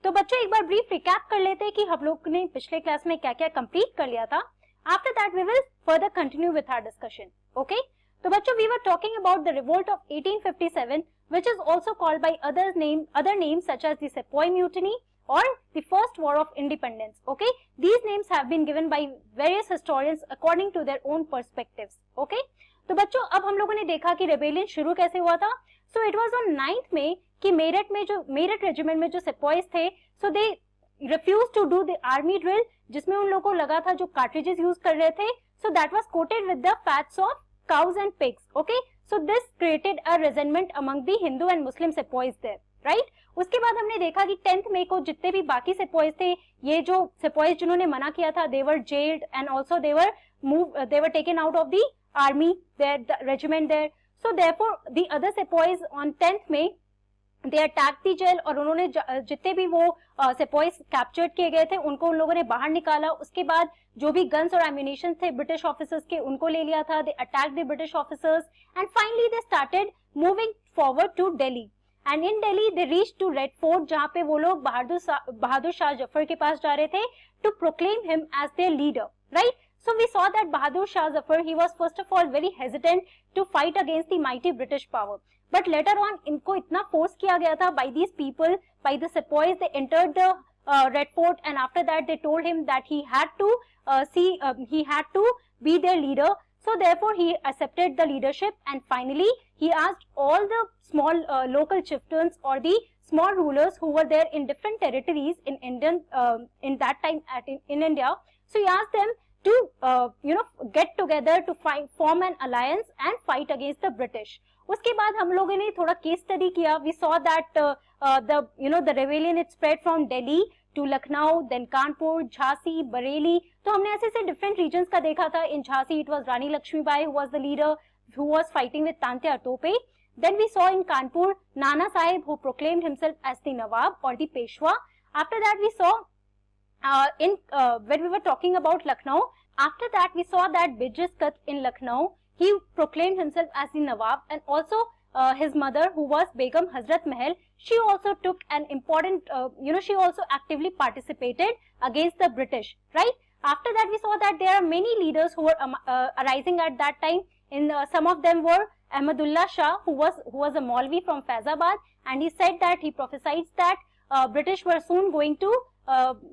तो बच्चों एक बार ब्रीफ रिकैप कर लेते हैं कि हम लोग ने पिछले क्लास में क्या क्या कंप्लीट कर लिया था. After that we will further continue with our discussion. Okay, तो बच्चों we were talking about the revolt of 1857 which is also called by other names such as the Sepoy Mutiny or the First War of Independence. Okay, these names have been given by various historians according to their own perspectives. Okay, तो बच्चों अब हम लोगों ने देखा कि rebellion शुरू कैसे हुआ था. So it was on 9th May कि मेरठ रेजिमेंट में जो सेपॉइज थे, so they refuse to do the army drill, जिसमें उन लोगों को लगा था जो कार्ट्रिजेस यूज कर रहे थे, so that was coated with the fats of cows and pigs. Okay, so this created a resentment among the Hindu and Muslim sepoys there, right? उसके बाद हमने देखा कि 10th May को जितने भी बाकी sepoys थे, ये जो sepoys जिन्होंने मना किया था, they were jailed and also they were taken out of the army there, the regiment there. So therefore the other sepoys on 10th May they attacked the jail और उन्होंने जितने भी वो सेपॉइज कैप्चर्ड किए गए थे उनको उन लोगों ने बाहर निकाला. उसके बाद जो भी गन्स और एम्यूनिशन थे ब्रिटिश ऑफिसर्स के उनको ले लिया था. They attacked the British officers and finally they started moving forward to Delhi and in Delhi they reach to red fort, जहां पे वो लोग बहादुर शाह जफर के पास जा रहे थे to proclaim him as their leader, right? So we saw that Bahadur Shah Zafar, he was first of all very hesitant to fight against the mighty British power. But later on, इनको इतना force किया गया था by these people, by the sepoys. They entered the Red Fort, and after that they told him that he had to be their leader. So therefore he accepted the leadership, and finally he asked all the small local chieftains or the small rulers who were there in different territories in that time in India. So he asked them to get together to form an alliance and fight against the British. उसके बाद हम लोगों ने थोड़ा case study किया. We saw that the rebellion it spread from Delhi to Lucknow, then Kanpur, Jhansi, Bareilly. तो हमने ऐसे से different regions का देखा था. In Jhansi it was Rani Lakshmibai who was the leader, who was fighting with Tantia Tope. Then we saw in Kanpur Nana Sahib who proclaimed himself as the Nawab or the Peshwa. After that we saw when we were talking about Lucknow, after that we saw that Bijis Kat in Lucknow, he proclaimed himself as the Nawab, and also his mother, who was Begum Hazrat Mahal, she also took an important, she also actively participated against the British, right? After that we saw that there are many leaders who were arising at that time. Some of them were Ahmadullah Shah, who was a Maulvi from Faizabad, and he said that he prophesied that British were soon going to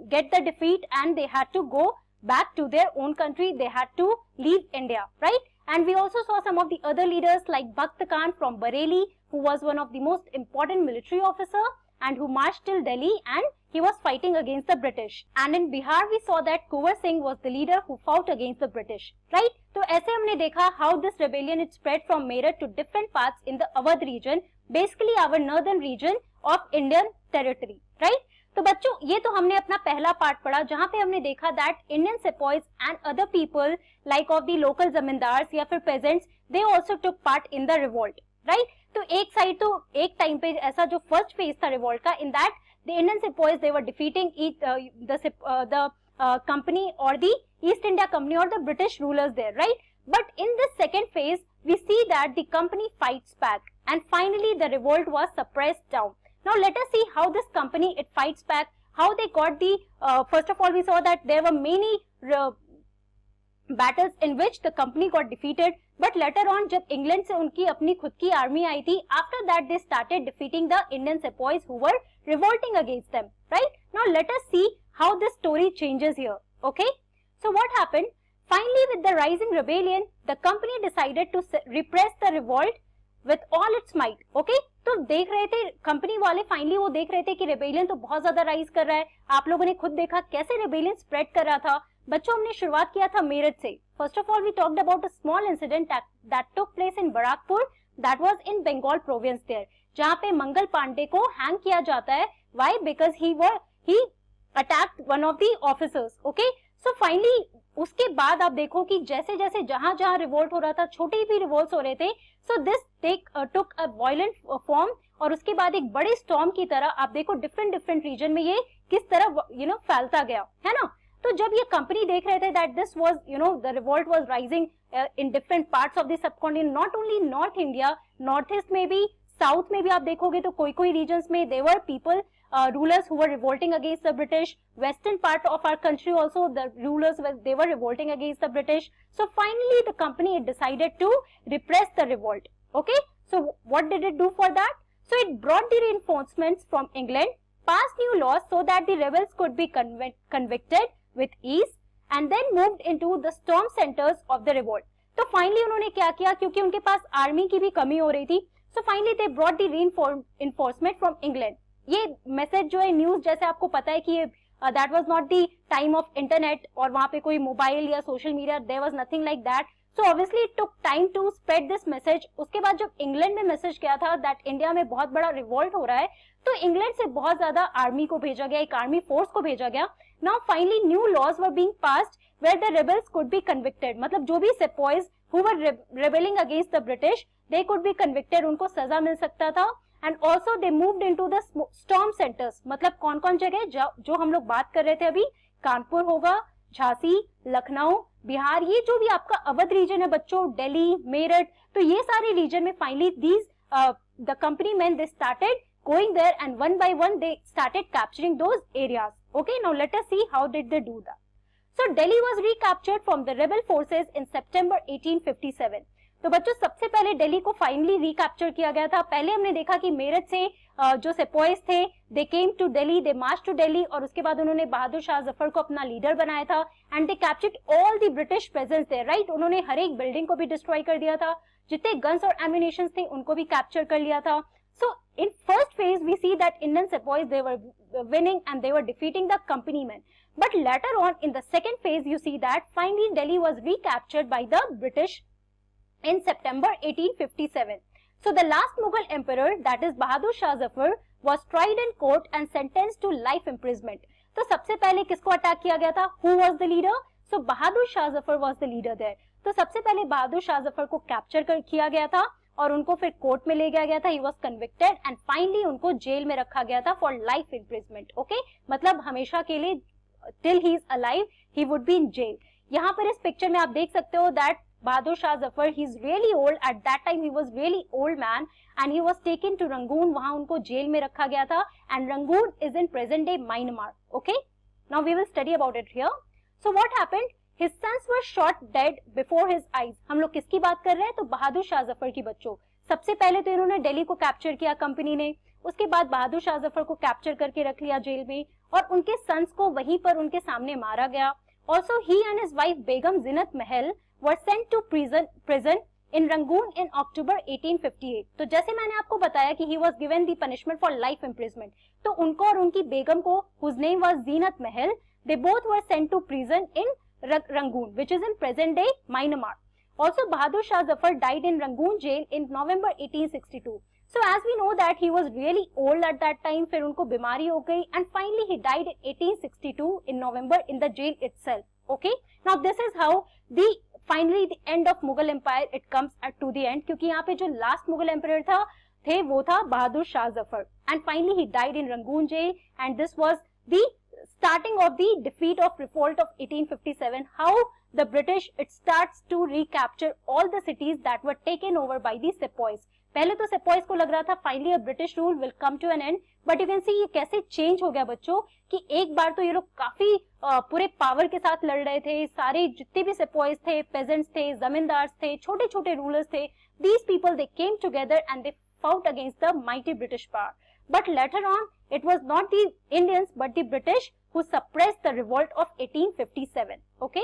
get the defeat and they had to go back to their own country. They had to leave India, right? And we also saw some of the other leaders like Bakht Khan from Bareilly, who was one of the most important military officer and who marched till Delhi, and he was fighting against the British. And in Bihar we saw that Kunwar Singh was the leader who fought against the British, right? तो ऐसे हमने देखा how this rebellion it spread from Meerut to different parts in the Awadh region, basically our northern region of Indian territory, right? तो बच्चों ये तो हमने अपना पहला पार्ट पढ़ा जहां पे हमने देखा that Indian sepoys and other people like of the local zamindars या फिर peasants, they also took part in the revolt, right? तो एक साइड तो एक टाइम पे ऐसा जो फर्स्ट फेज था रिवोल्ट का, in that the Indian sepoys they were defeating the company और द ईस्ट इंडिया कंपनी और the British rulers there, right? But in this second phase we see that the company fights back and finally the revolt was suppressed down. Now let us see how this company it fights back, how they got the first of all we saw that there were many battles in which the company got defeated, but later on जब England से उनकी अपनी खुद की army आई थी, after that they started defeating the Indian sepoys who were revolting against them, right? Now let us see how this story changes here. Okay, so what happened? Finally with the rising rebellion, the company decided to repress the revolt with all its might. Okay, तो देख रहे थे company वाले, finally वो देख रहे थे कि रेबेलियन तो बहुत ज्यादा राइज कर रहा है. आप लोगों ने खुद देखा कैसे रेबेलियन स्प्रेड कर रहा था. बच्चों हमने शुरुआत किया था मेरठ से. First of all we talked about a small incident that took place in Barrackpore, that was in Bengal province there, जहां पे मंगल पांडे को हैंग किया जाता है. Why? Because he attacked one of the officers. Okay, so finally उसके बाद आप देखो कि जैसे जैसे जहां जहां रिवोल्ट हो रहा था, छोटे भी रिवोल्ट हो रहे थे, so this took a violent form, और उसके बाद एक बड़े स्टॉर्म की तरह आप देखो डिफरेंट रीजन में ये किस तरह फैलता गया, है ना? तो जब ये कंपनी देख रहे थे that this was the revolt was rising in different parts of the subcontinent, not only north India, north east में भी, साउथ में भी आप देखोगे तो कोई कोई रीजन्स में देवर people rulers who were revolting against the British. Western part of our country also, the rulers they were revolting against the British. So finally the company decided to repress the revolt. Okay, so what did it do for that? So it brought the reinforcements from England, passed new laws so that the rebels could be convicted with ease, and then moved into the storm centers of the revolt. तो finally उन्होंने क्या किया, क्योंकि उनके पास army की भी कमी हो रही थी, so finally they brought the reinforcement from England. ये मैसेज जो है न्यूज, जैसे आपको पता है कि that was not the time of internet और वहां पे कोई मोबाइल या social media, there was nothing like that, so obviously it took time to spread this message. उसके बाद जब इंग्लैंड में मैसेज किया था दैट इंडिया में बहुत बड़ा रिवोल्ट हो रहा है, तो इंग्लैंड से बहुत ज्यादा आर्मी को भेजा गया, एक आर्मी फोर्स को भेजा गया. Now finally new laws were being passed where the rebels could be convicted, मतलब जो भी sepoys who were rebelling against the British they could be convicted, उनको सजा मिल सकता था. And also they moved into the storm centres, मतलब कौन कौन जगह जो हम लोग बात कर रहे थे अभी, कानपुर होगा, झांसी, लखनऊ, बिहार, ये जो भी आपका अवध रीजन है बच्चों, दिल्ली, मेरठ, तो ये सारे रीजन में finally these the company man they started going there and one by one they started capturing those areas. Okay, now let us see how did they do that. So Delhi was recaptured from the rebel forces in September 1857. तो बच्चों सबसे पहले दिल्ली को finally recapture किया गया था. पहले हमने देखा कि मेरठ से जो सेपॉइज थे they came to Delhi, they march to Delhi, और उसके बाद उन्होंने बहादुर शाह जफर को अपना लीडर बनाया था and they captured all the British presence there, right. उन्होंने हर एक बिल्डिंग को भी डिस्ट्रॉय कर दिया था, जितने गन्स और एम्युनिशन थे उनको भी कैप्चर कर लिया था. So in first phase we see that Indian sepoys they were winning and they were defeating the company men. But later on in the second phase you see that finally Delhi was recaptured by the British in September 1857. So the last Mughal emperor, that is Bahadur Shah Zafar, was tried in court and sentenced to life imprisonment. तो सबसे पहले किसको attack किया गया था? Who was the leader? So Bahadur Shah Zafar was the leader there. तो सबसे पहले बहादुर शाह जफर को कैप्चर किया गया था और उनको फिर कोर्ट में ले गया था. He was convicted and finally उनको जेल में रखा गया था फॉर लाइफ इम्प्रिजमेंट. ओके, मतलब हमेशा के लिए till he is alive he would be in jail. यहाँ पर इस पिक्चर में आप देख सकते हो that Bahadur Shah Zafar he is really old, at that time he was really old man and he was taken to Rangoon. वहां उनको जेल में रखा गया था and Rangoon is in present day Myanmar. Okay, now we will study about it here. So what happened, His sons were shot dead before his eyes. हम लोग किसकी बात कर रहे हैं? तो बहादुर शाह जफर की बच्चों. सबसे पहले तो इन्होंने दिल्ली को कैप्चर किया कंपनी ने, उसके बाद बहादुर शाह जफर को कैप्चर करके रख लिया जेल में और उनके सन्स को वहीं पर उनके सामने मारा गया. Also he and his wife Begum Zinat Mahal were sent to prison in Rangoon in October 1858. तो जैसे मैंने आपको बताया कि he was given the punishment for life imprisonment, तो उनको और उनकी बेगम को whose name was Zinat Mahal, they both were sent to prison in Rangoon, which is in present day Myanmar. Also, Bahadur Shah Zafar died in Rangoon jail in November 1862. So, as we know that he was really old at that time, फिर उनको बीमारी हो गई and finally he died in 1862 in November in the jail itself. Okay. Now, this is how finally the end of Mughal Empire it comes to the end, क्योंकि यहाँ पे जो last Mughal Emperor थे वो था बहादुर Shah Zafar and finally he died in Rangoon jail and this was the starting of the defeat of revolt of 1857. How the British it starts to recapture all the cities that were taken over by the sepoys. पहले तो sepoys को लग रहा था finally a British rule will come to an end, but you can see ये कैसे change हो गया बच्चों कि एक बार तो ये लोग काफी पूरे पावर के साथ लड़ रहे थे. सारे जितने भी sepoys थे, peasants थे, जमींदार थे, छोटे छोटे rulers थे, these people they came together and they fought against the mighty British power. But later on, it was not the Indians but the British who suppressed the revolt of 1857. Okay.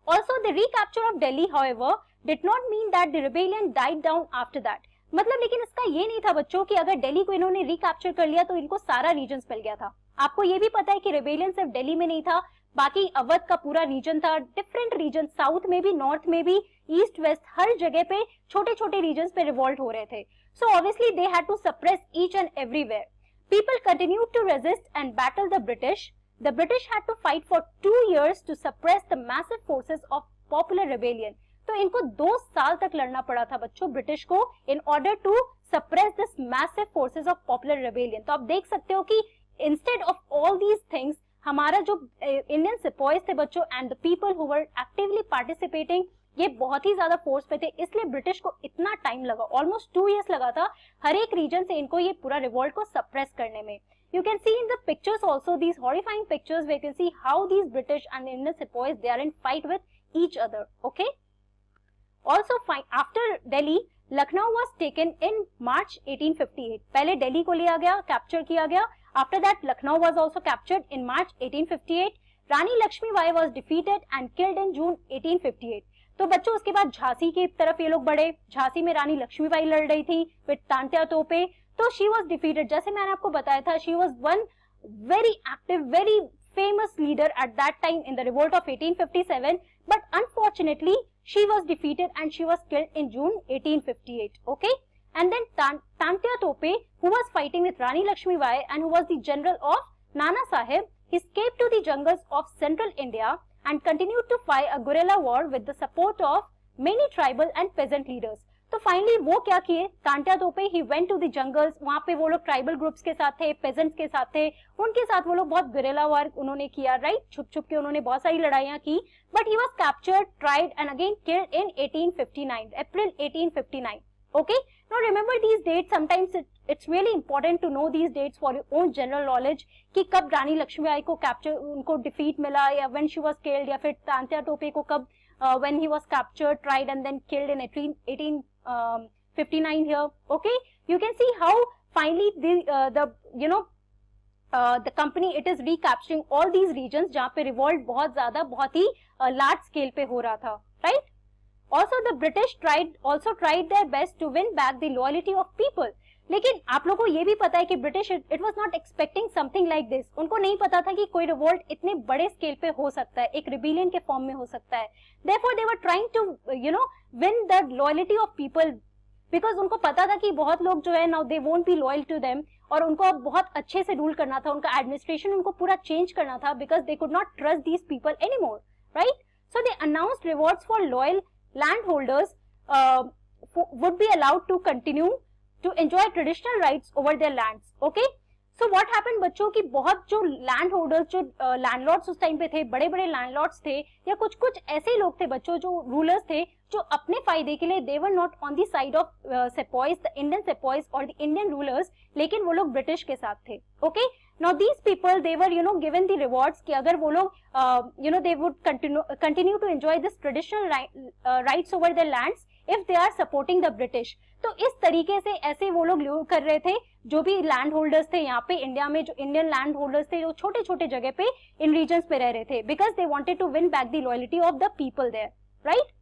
Also, the recapture of Delhi, however, did not mean that the rebellion died down after that. मतलब लेकिन इसका ये नहीं था बच्चों कि अगर दिल्ली को इन्होंने रिकैप्चर कर लिया तो इनको सारा रीजन मिल गया था. आपको ये भी पता है कि रेबेलियन सिर्फ दिल्ली में नहीं था, बाकी अवध का पूरा रीजन था, डिफरेंट रीजन, साउथ में भी, नॉर्थ में भी, ईस्ट वेस्ट, हर जगह पे छोटे छोटे रीजन पे रिवोल्ट हो रहे थे. So obviously they had to suppress each and everywhere. People continued to resist and battle the British. The British had to fight for 2 years to suppress the massive forces of popular rebellion. तो इनको 2 साल तक लड़ना पड़ा था बच्चों British को in order to suppress this massive forces of popular rebellion. तो आप देख सकते हो कि instead of all these things, हमारा जो Indian sepoys थे बच्चों and the people who were actively participating ये बहुत ही ज्यादा फोर्स पे थे, इसलिए ब्रिटिश को इतना टाइम लगा, ऑलमोस्ट 2 years लगा था हर एक रीजन से इनको ये पूरा रिवोल्ट को सप्रेस करने में. You can see in the pictures also these horrifying pictures where you can see how these British and Indian sepoys they are in fight with each other. Okay. Also, after Delhi, Lucknow was taken in March 1858. पहले दिल्ली को लिया गया, capture किया गया. After that, Lucknow was also captured in March 1858. Rani Lakshmi Bai was defeated and killed in June 1858. तो बच्चों उसके बाद झांसी की तरफ ये लोग बढ़े. झांसी में रानी लक्ष्मीबाई लड़ रही थी विद तांत्या तोपे, तो शी वॉज डिफीटेड. जैसे मैंने आपको बताया था, she was one very active, very famous leader at that time in the revolt of 1857, but unfortunately she was defeated and she was killed in June 1858. Okay, and then Tantia Tope, who was fighting with Rani Lakshmi Bai and who was the general of Nana Sahib, escaped to the jungles of central India and continued to fight a guerrilla war with the support of many tribal and peasant leaders. तो finally वो क्या किए, Tantya Tope he went to the jungles. वहां पे वो लोग tribal groups के साथ थे, पेजेंट्स के साथ थे, उनके साथ वो लोग बहुत गुरिल्ला वार उन्होंने किया, राइट. छुप छुप के उन्होंने बहुत सारी लड़ाइयां की. But he was captured, tried and again killed in 1859, April 1859. Okay, now remember these dates. Sometimes it's really important to know these dates for your own general knowledge कि कब रानी लक्ष्मीबाई को कैप्चर, उनको डिफीट मिला, या व्हेन शी वाज किल्ड, या फिर तांत्या तोपे को कब when he was captured, tried and then killed in 1859 here. Okay, you can see how finally the company it is recapturing all these regions जहाँ पे revolt बहुत ज्यादा, बहुत ही large scale पे हो रहा था, right? Also the British also tried their best to win back the loyalty of people. लेकिन आप लोगों को ये भी पता है कि British it was not expecting something like this. उनको नहीं पता था कि कोई रिवोल्ट इतने बड़े स्केल पे हो सकता है, एक रिबेलियन के फॉर्म में हो सकता है. Therefore they were trying to win the loyalty of people, because उनको पता था कि बहुत लोग जो है now they won't be loyal to them, और उनको अब बहुत अच्छे से रूल करना था, उनका एडमिनिस्ट्रेशन उनको पूरा चेंज करना था, because they could not trust these people any more, right. So they announced rewards for loyal land holders would be allowed to continue to enjoy traditional rights over their lands. Okay, so what happened बच्चों की बहुत जो land holders, जो landlords उस time पे थे, बड़े बड़े लैंडलॉर्ड्स थे, या कुछ कुछ ऐसे लोग थे बच्चों जो रूलर्स थे, जो अपने फायदे के लिए they were not on the side of sepoys, the Indian sepoys और द इंडियन रूलर्स, लेकिन वो लोग ब्रिटिश के साथ थे. Okay, now these people they were given the rewards कि अगर वो लोग they would continue to enjoy this traditional rights over their lands if they are supporting the British. तो इस तरीके से ऐसे वो लोग कर रहे थे, जो भी लैंड होल्डर्स थे यहाँ पे इंडिया में, जो इंडियन लैंड होल्डर्स थे, जो छोटे छोटे जगह पे इन रीजन्स पे रह रहे थे, because they wanted to win back the loyalty of the people there, right.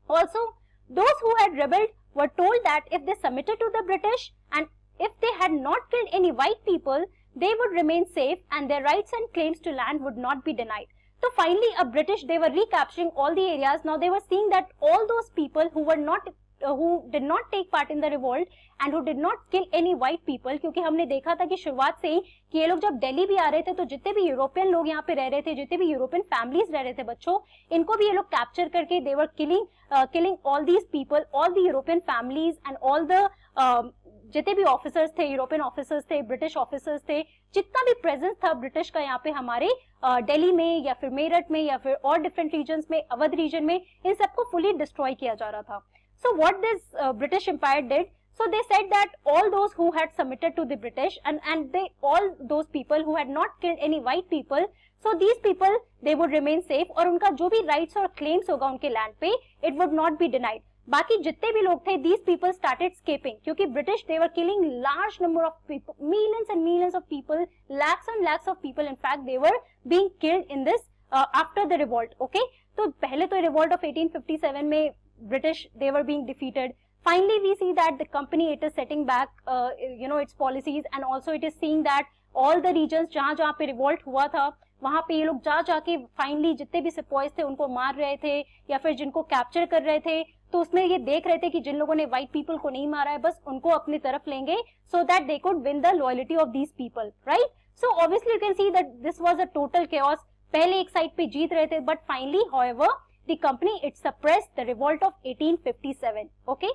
Also those who had rebelled were told that if they submitted to the British and if they had not killed any white people, they would remain safe and their rights and claims to land would not be denied. So finally, British, they were recapturing all the areas. Now they were seeing that all those people who were not who did not take part in the revolt and who did not kill any white people, क्योंकि हमने देखा था कि शुरुआत से ही कि ये लोग जब दिल्ली भी आ रहे थे तो जितने भी यूरोपियन लोग यहाँ पे रह रहे थे, जितने भी यूरोपियन फैमिलीज रह रहे थे बच्चों, इनको भी ये लोग कैप्चर करके they were killing all these people, all the European families and all the जितने भी ऑफिसर्स थे, यूरोपियन ऑफिसर्स थे, ब्रिटिश ऑफिसर्स थे, जितना भी प्रेजेंस था ब्रिटिश का यहाँ पे हमारे दिल्ली में या फिर मेरठ में या फिर और डिफरेंट रीजन्स में, अवध रीजन में, इन सबको फुली डिस्ट्रॉय किया जा रहा था. So what this British Empire did, so they said that all those who had submitted to the British and they all those people who had not killed any white people, so these people they would remain safe और उनका जो भी rights और claims होगा उनके land पे, it would not be denied. बाकी जितने भी लोग थे, these people started escaping, क्योंकि British they were killing large number of people, millions and millions of people, lakhs and lakhs of people, in fact they were being killed in this after the revolt. Okay, तो पहले तो revolt of 1857 में British they were being defeated. Finally we see that the company it is setting back its policies and also it is seeing that all the regions जहाँ जहाँ पे revolt हुआ था वहां पे ये लोग जा जाके फाइनली जितने भी सिपॉइज थे उनको मार रहे थे या फिर जिनको कैप्चर कर रहे थे, तो उसमें ये देख रहे थे कि जिन लोगों ने व्हाइट पीपल को नहीं मारा है बस उनको अपनी तरफ लेंगे, so that they could win the loyalty of these people, right. So obviously you can see that this was a total chaos. पहले एक साइड पे जीत रहे थे, but finally however the company it suppressed the revolt of 1857. Okay,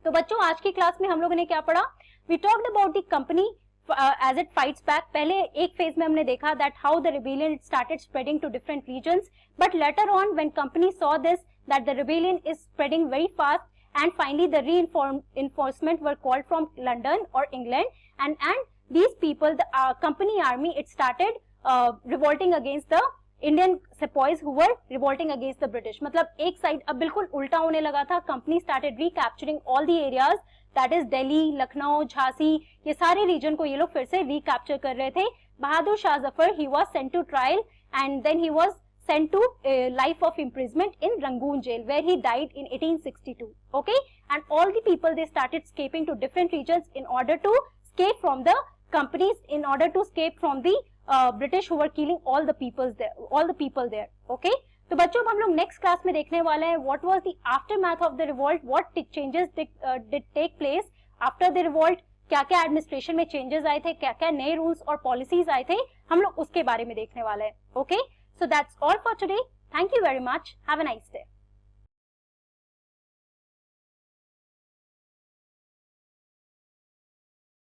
तो बच्चों आज की class में हम लोगों ने क्या पढ़ा? We talked about the company as it fights back. पहले एक फेज में हमने देखा that how the rebellion started spreading to different regions, but later on when company saw this that the rebellion is spreading very fast, and finally the reinforcement were called from London or England, and these people, the company army, it started revolting against the Indian sepoys who were revolting against the British. मतलब एक side अब बिल्कुल उल्टा होने लगा था. Company started recapturing all the areas, that is Delhi, Lucknow, Jhansi, ये सारे रीजन को ये लोग फिर से recapture कर रहे थे. बहादुर Shah Zafar, he was sent to trial and then he was sent to life of imprisonment in Rangoon jail, where he died in 1862. Okay, and all the people, they started escaping to different regions in order to escape from the companies, in order to escape from the British who were killing all the people there. Okay, तो बच्चों हम लोग next class में देखने वाले हैं what was the aftermath of the revolt, what changes did take place after the revolt, क्या क्या एडमिनिस्ट्रेशन में चेंजेस आए थे, क्या क्या नए रूल्स और पॉलिसीज आए थे, हम लोग उसके बारे में देखने वाले हैं. Okay, so that's all for today. Thank you very much. Have a nice day.